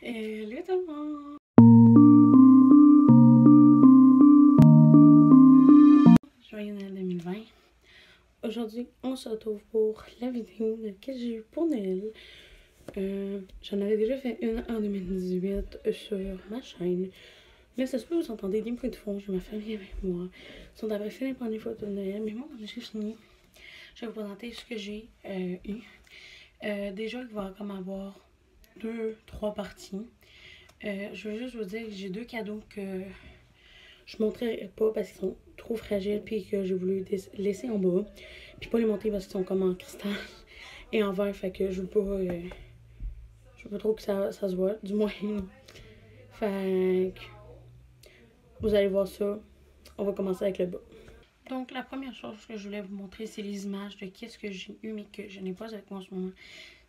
Hello tout le monde! Joyeux Noël 2020. Aujourd'hui, on se retrouve pour la vidéo que j'ai eue pour Noël. J'en avais déjà fait une en 2018 sur ma chaîne. Mais ça se peut, vous entendez des bruits de fond. J'ai ma famille avec moi. Ils sont après fini de prendre des photos de Noël. Mais moi, j'ai fini. Je vais vous présenter ce que j'ai eu. Déjà, il va comme avoir 2-3 parties. Je veux juste vous dire que j'ai 2 cadeaux que je ne montrerai pas parce qu'ils sont trop fragiles puis que j'ai voulu laisser en bas. Puis pas les montrer parce qu'ils sont comme en cristal et en verre. Fait que je veux pas trop que ça se voit. Du moins. Fait que vous allez voir ça. On va commencer avec le bas. Donc la première chose que je voulais vous montrer, c'est les images de qu'est-ce que j'ai eu mais que je n'ai pas avec moi en ce moment.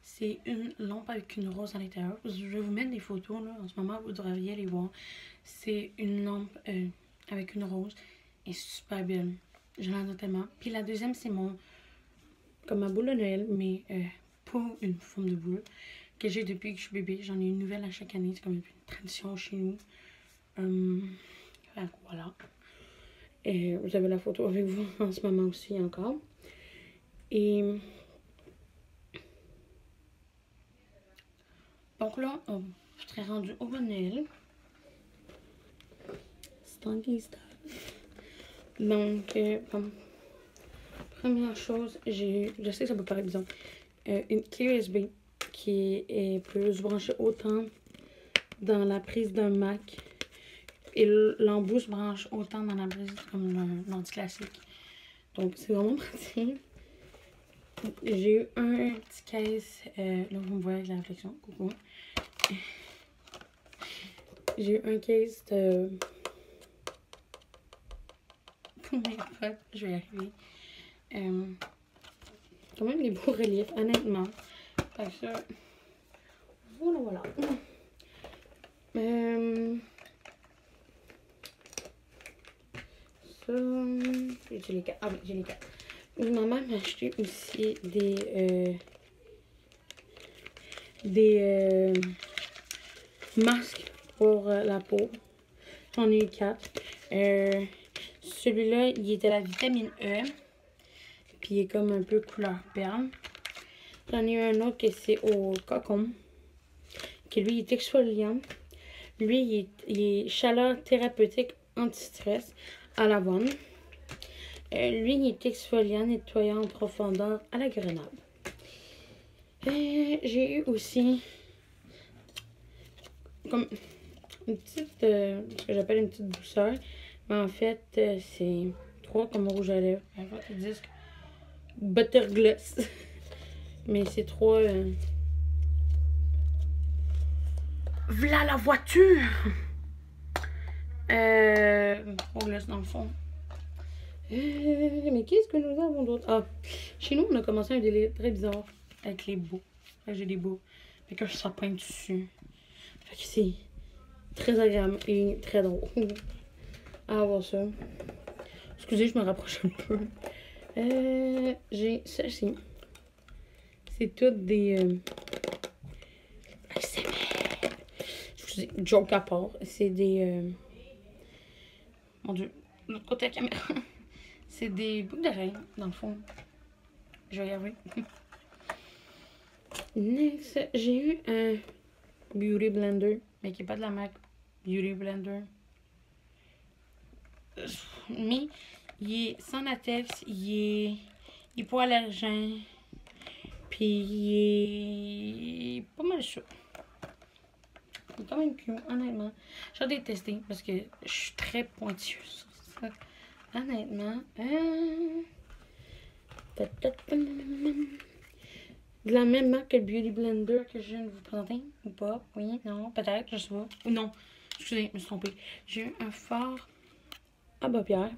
C'est une lampe avec une rose à l'intérieur. Je vais vous mettre des photos là. En ce moment, vous devriez les voir. C'est une lampe avec une rose. Elle est super belle. Je l'en ai tellement. Puis la deuxième, c'est comme ma boule de Noël, mais pas une forme de boule. Que j'ai depuis que je suis bébé. J'en ai une nouvelle à chaque année. C'est comme une tradition chez nous. Voilà. Et vous avez la photo avec vous en ce moment aussi encore. Et donc là, je serais rendue au bon Noël. Stanky style. Donc, première chose, je sais que ça peut paraître bizarre, une clé USB qui peut se brancher autant dans la prise d'un Mac et l'embout se branche autant dans la prise comme l'ordi classique. Donc, c'est vraiment pratique. J'ai eu un petit case, là vous me voyez avec la réflexion, coucou. J'ai eu un case de... pour mes potes, je vais y arriver. Quand même des beaux reliefs, honnêtement. Fait que ça, voilà. Ça, j'ai les 4. Ah oui, j'ai les 4. Ma mère m'a acheté aussi des masques pour la peau. J'en ai eu 4. Celui-là, il était la vitamine E. Puis il est comme un peu couleur perle. J'en ai eu un autre qui c'est au cocon. Qui lui, il est exfoliant. Lui, il est chaleur thérapeutique anti-stress à lavande. Lui, il est exfoliant, nettoyant en profondeur à la grenade. J'ai eu aussi comme une petite, ce que j'appelle une petite douceur. Mais en fait, c'est 3 comme rouge à lèvres. En fait, ils disent Buttergloss. Mais c'est 3... V'là la voiture! 3 glaces dans le fond. Mais qu'est-ce que nous avons d'autre? Ah, chez nous, on a commencé un délire très bizarre avec les beaux. J'ai des beaux. Avec un sapin dessus. Fait que c'est très agréable et très drôle à avoir ça. Excusez, je me rapproche un peu. J'ai celle-ci. C'est toutes des... Excusez, joke à part. C'est des... Mon Dieu, de l'autre côté de la caméra. C'est des boucles d'oreilles, dans le fond. Je vais y arriver. Next, j'ai eu un Beauty Blender, mais qui n'est pas de la marque Beauty Blender. Mais il est sans latex, il est pas allergène. Puis il est pas mal chaud. Il est quand même cute, honnêtement. J'ai hâte de tester parce que je suis très pointilleuse sur ça. Honnêtement. De la même marque que le Beauty Blender que je viens de vous présenter. Ou pas? Oui, non, peut-être, je sais pas. Ou non. Excusez, je me suis trompée. J'ai eu un fard à paupières.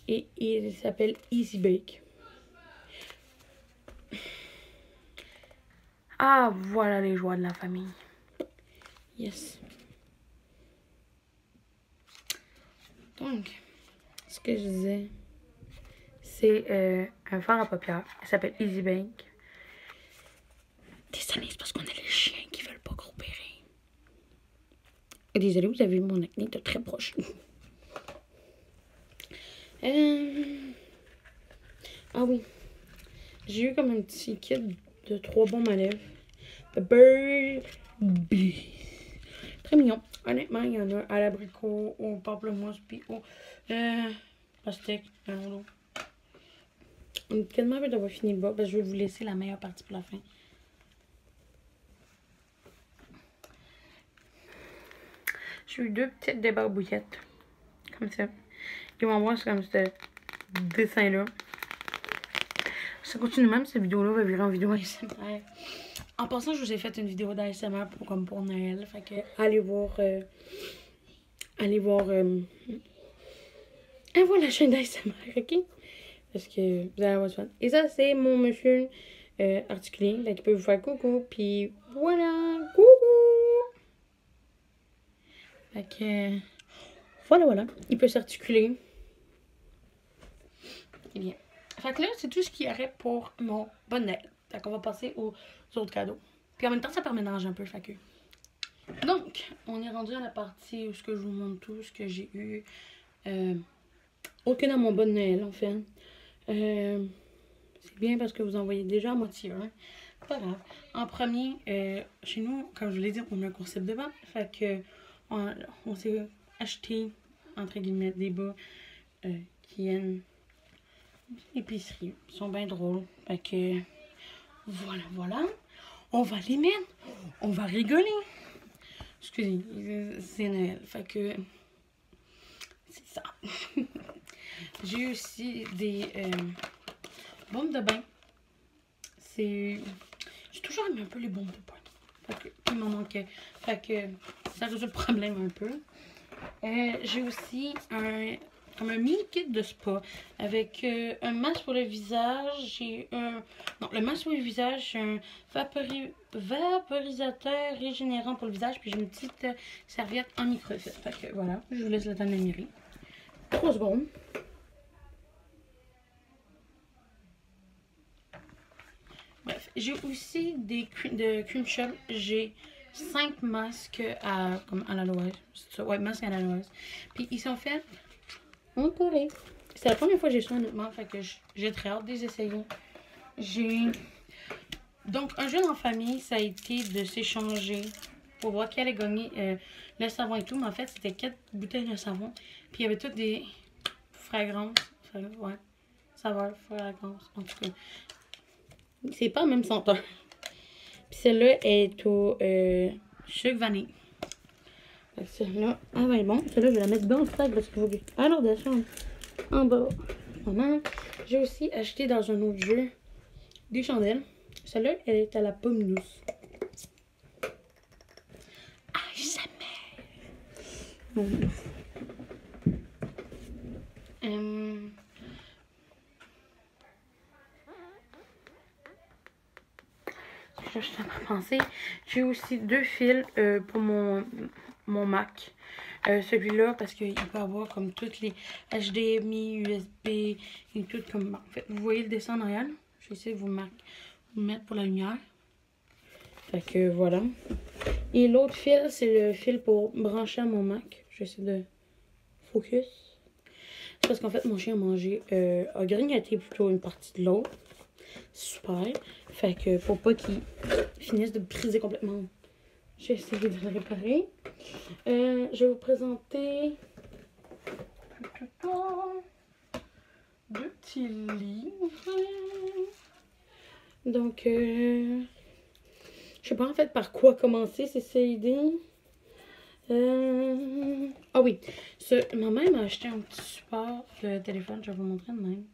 Et il s'appelle Easy Bake. Ah, voilà les joies de la famille. Yes. Donc, ce que je disais, c'est un fard à paupières. Il s'appelle Easy Bake. Désolé, c'est parce qu'on a les chiens qui veulent pas coopérer. Désolée, vous avez vu mon acné de très proche. Ah oui. J'ai eu comme un petit kit de 3 baumes à lèvres. Baby. Très mignon. Honnêtement, il y en a à l'abricot, au pamplemousse, puis au pastèque, On est tellement envie d'avoir fini le bas, parce que je vais vous laisser la meilleure partie pour la fin. J'ai eu 2 petites débarbouillettes. Comme ça. Ils vont voir, c'est comme ce dessin-là. Ça continue même, cette vidéo-là va virer en vidéo ASMR. En passant, je vous ai fait une vidéo d'ASMR comme pour Noël. Fait que allez voir. Allez voir la chaîne d'ASMR, ok? Parce que vous allez avoir du fun. Et ça, c'est mon monsieur articulé. Là, qui peut vous faire coucou. Puis voilà. Coucou! Fait que. Voilà. Il peut s'articuler. Et bien. Fait que là, c'est tout ce qu'il y aurait pour mon bonnet. Fait qu'on va passer aux autres cadeaux. Puis en même temps, ça permet d'arranger un peu. Fait que. Donc, on est rendu à la partie où je vous montre tout ce que j'ai eu. Aucun dans mon bon Noël, en fait. C'est bien parce que vous en voyez déjà à moitié un. Pas grave. En premier, chez nous, comme je vous l'ai dit, on a un concept de vente. Fait que on s'est acheté, entre guillemets, des bas qui viennent d'épicerie. Ils sont bien drôles. Fait que voilà. On va les mettre. On va rigoler. Excusez, c'est Noël. Fait que c'est ça. J'ai aussi des bombes de bain. J'ai toujours aimé un peu les bombes de bain. Fait que il m'en manquait. Fait que ça résout le problème un peu. J'ai aussi comme un mini kit de spa avec un masque pour le visage. J'ai le masque pour le visage, j'ai un vaporisateur régénérant pour le visage. Puis j'ai une petite serviette en microfibre. Fait que voilà, je vous laisse le temps de l'admirer. 3 secondes. Bref, j'ai aussi des cream shop. J'ai 5 masques à l'aloès. Ouais, masques à l'aloès. Puis ils sont faits en Corée. C'est la première fois que j'ai ça honnêtement. Fait que j'ai très hâte de les essayer. Donc, un jeu en famille, ça a été de s'échanger pour voir qui allait gagner le savon et tout. Mais en fait, c'était 4 bouteilles de savon. Puis il y avait toutes des fragrances. Ouais. Saveurs, fragrances. En tout cas. C'est pas la même senteur. Puis celle-là est au sucre vanille. Celle-là, ah ouais, bon, celle-là, je vais la mettre dans le sac parce qu'il faut que... Alors, descendre en bas. Voilà. J'ai aussi acheté dans un autre jeu des chandelles. Celle-là, elle est à la pomme douce. Ah, jamais. Bon. Je suis en train de penser. J'ai aussi 2 fils pour mon Mac. Celui-là, parce qu'il peut avoir comme toutes les HDMI, USB et tout comme... En fait, vous voyez le dessin en arrière. Je vais essayer de vous mettre pour la lumière. Fait que voilà. Et l'autre fil, c'est le fil pour brancher à mon Mac. Je vais essayer de focus. C'est parce qu'en fait, mon chien a grignoté plutôt une partie de l'autre. Super. Fait que pour pas qu'il finisse de briser complètement, j'ai essayé de le réparer. Je vais vous présenter 2 petits livres. Donc, je sais pas en fait par quoi commencer, c'est ça l'idée. Ah oui, ma mère m'a acheté un petit support de téléphone, je vais vous montrer de même.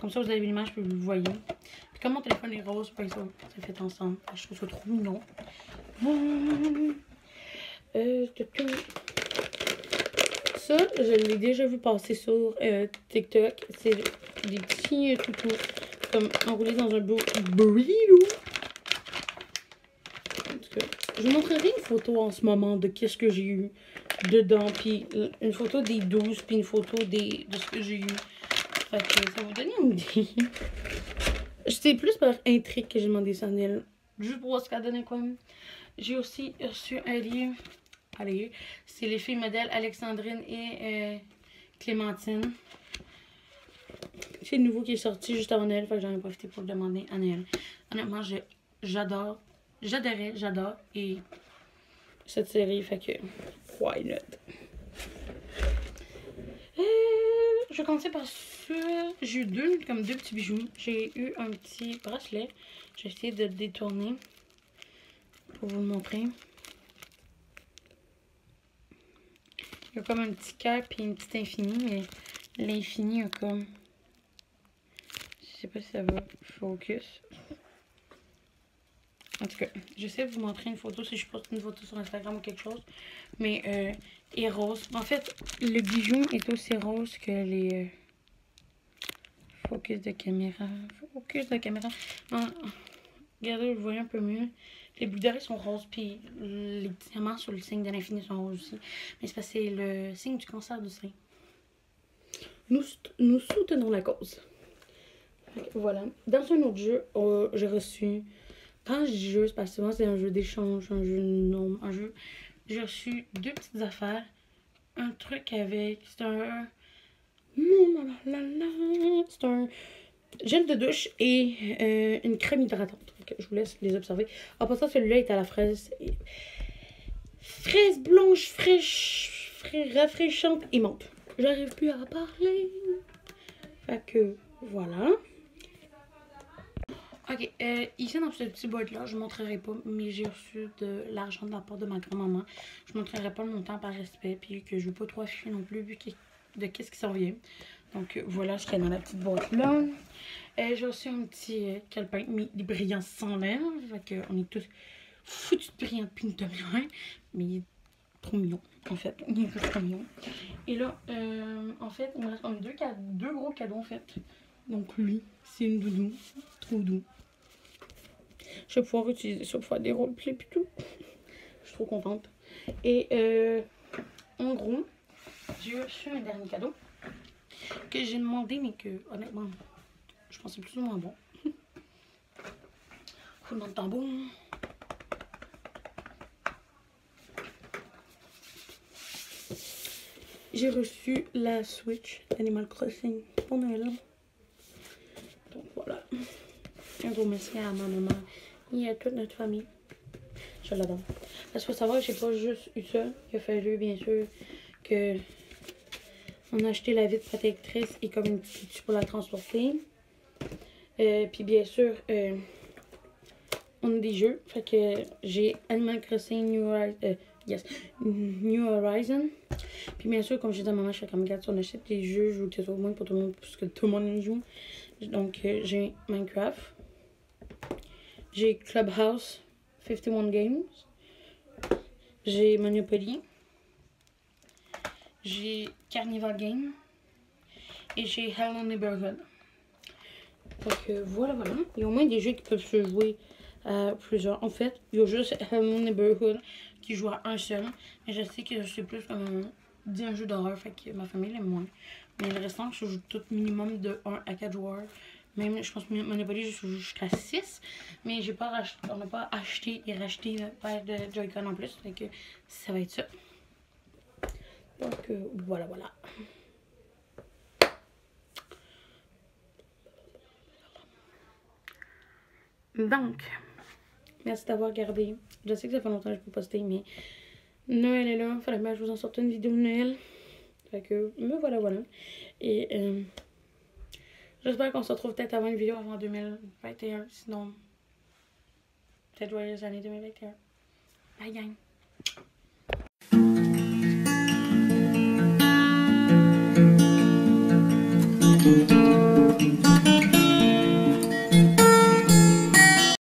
Comme ça, vous avez l'image, puis vous le voyez. Puis comme mon téléphone est rose, ben, ça fait ensemble. Je trouve ça trop mignon. Ça, je l'ai déjà vu passer sur TikTok. C'est des petits toutous comme enroulés dans un burrito. En tout cas, je vous montrerai une photo en ce moment de qu'est-ce que j'ai eu dedans. Puis une photo des 12, puis une photo de ce que j'ai eu. Fait que ça va vous donner une idée. C'est plus par intrigue que j'ai demandé ça à Nel. Juste pour voir ce qu'elle donnait quand même. J'ai aussi reçu un livre Allez, c'est les filles modèles Alexandrine et Clémentine. C'est le nouveau qui est sorti juste avant Noël, fait que j'en ai profité pour le demander à Noël. Honnêtement, j'adore et cette série, fait que why not? Je vais commencer par ça. J'ai eu deux petits bijoux. J'ai eu un petit bracelet. J'ai essayé de le détourner pour vous le montrer. Il y a comme un petit cœur puis une petite infinie, mais l'infini a comme... Je sais pas si ça va focus. En tout cas, j'essaie de vous montrer une photo si je poste une photo sur Instagram ou quelque chose. Mais est rose. En fait, le bijou est aussi rose que les focus de caméra. Focus de caméra. Regardez, vous voyez un peu mieux. Les boucles d'oreilles sont roses, puis les diamants sur le signe de l'infini sont roses aussi. Mais c'est parce que c'est le signe du cancer du sein. Nous soutenons la cause. Voilà. Dans un autre jeu, j'ai reçu... Quand je dis jeu, c'est parce que souvent c'est un jeu d'échange, un jeu de nombre, un jeu... J'ai reçu deux petites affaires. Un truc avec... C'est un... C'est un gel de douche et une crème hydratante. Je vous laisse les observer. En passant, celui-là est à la fraise. Fraise blanche, fraîche, rafraîchante et menthe. J'arrive plus à parler. Fait que, voilà. Ok, ici dans ce petit boîte-là, je ne montrerai pas, mais j'ai reçu de l'argent de la part de ma grand-maman. Je ne montrerai pas le montant par respect, puis que je ne veux pas trop afficher non plus, vu de qu'est-ce qui s'en vient. Donc voilà ce qu'il y a dans la petite boîte-là. J'ai aussi un petit calepin, mais les brillants sans l'air. Fait qu'on est tous foutus de brillants depuis une demi-heure. Mais il est trop mignon, en fait. Il est trop mignon. Et là, en fait, il me reste deux gros cadeaux, en fait. Donc lui, c'est une doudou. Trop doux. Je vais pouvoir utiliser ça pour faire des roleplays et tout. Je suis trop contente. Et en gros, j'ai reçu un dernier cadeau que j'ai demandé, mais que honnêtement, je pense que c'est plus ou moins bon. Roulement de tambour. J'ai reçu la Switch Animal Crossing pour Noël. Donc voilà. Un gros merci à ma maman et à toute notre famille. Je l'adore. Parce qu'il faut savoir que j'ai pas juste eu ça. Il a fallu bien sûr que on a acheté la vitre protectrice et comme une petite pour la transporter. Puis bien sûr, on a des jeux. Fait que j'ai Animal Crossing New Horizon. Puis bien sûr, comme je disais à maman, je suis comme regarde, si on achète des jeux, je veux que ce soit au moins pour tout le monde, parce que tout le monde y joue. Donc j'ai Minecraft. J'ai Clubhouse 51 Games. J'ai Monopoly. J'ai Carnival Game. Et j'ai Hello Neighborhood. Donc voilà. Il y a au moins des jeux qui peuvent se jouer à plusieurs. En fait, il y a juste Hello Neighborhood qui joue à un seul. Mais je sais que c'est plus comme un jeu d'horreur. Fait que ma famille l'aime moins. Mais le restant, je joue tout minimum de 1 à 4 joueurs. Même, je pense que Monopoly, je joue jusqu'à 6. Mais on n'a pas acheté et racheté une paire de Joy-Con en plus. Donc, ça va être ça. Donc, voilà. Donc, merci d'avoir regardé. Je sais que ça fait longtemps que je peux poster, mais Noël est là. Il fallait que je vous en sorte une vidéo de Noël. Fait que, me voilà. Et j'espère qu'on se retrouve peut-être avant une vidéo avant 2021. Sinon, peut-être joyeuse année 2021. Bye gang!